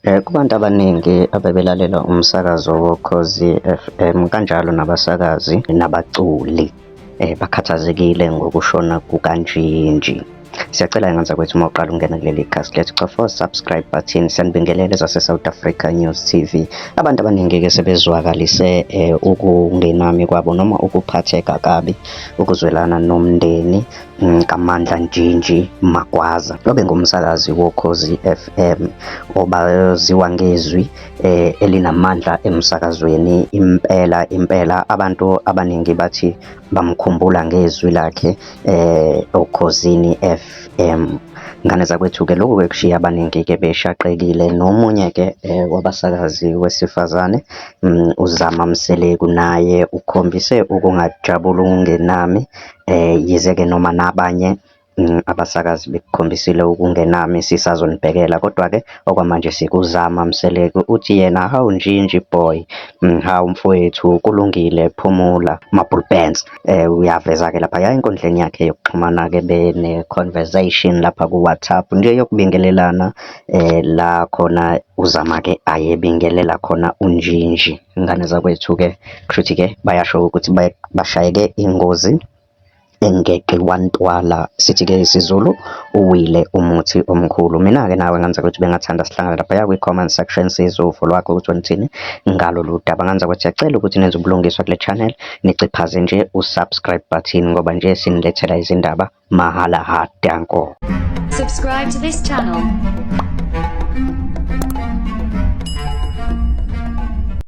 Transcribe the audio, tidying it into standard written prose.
Kubantu abaningi abebelalela umsakazo woKhozi FM kanjalo nabasakazi nabaculi bakhathazekile ngokushona kukaNjinji. Siyacela ngaphansi kwethu uma uqala ungena kuleli khasi lethu cofa subscribe button. Siyanibingelela zase-South Africa News TV. Abantu abaningi-ke sebezwakalise ukungenami kwabo noma ukuphatheka kabi ukuzwelana nomndeni kaMandla Njinji Magwaza obengumsakazi woKhozi FM obaziwa ngezwi elinamandla emsakazweni. Impela abantu abaningi bathi bamkhumbula ngezwi lakhe oKhozini FM. Ngane zakwethu-ke lokhu-ke kushiya abaningi-ke beshaqekile. Nomunye-ke wabasakazi wesifazane uZama Mseleku naye ukhombise ukungajabuli okungenami, yize-ke noma nabanye abasakazi bekukhombisile ukungenami sisazonibhekela, kodwa-ke okwamanje sikuZama Mseleku. Uthi yena, hawu Njinji boy, hawu mfowethu, kulungile, phumula ma-bull bands. Uyaveza-ke laphaya enkundleni yakhe yokuxhumana-ke bene-conversation lapha ku-WhatsApp nje yokubingelelana, la khona uZama-ke ayebingelela khona uNjinji. Ingane zakwethu-ke kushuthi-ke bayasho ukuthi bashayeke ingozi engeqi wantwala, sithi-ke isiZulu uwile umuthi omkhulu. Mina-ke nawe ngane zakwethu bengathanda sihlangane laphaya kwi-comment section sizwe uvo lwakho ukuthi wenzini ngalolu daba. Ngane zakwethu siyacela ukuthi nenze ubulungiswa kule channel, niciphaze nje u-subscribe button ngoba nje sinilethela izindaba mahala hadanko. Subscribe to this channel.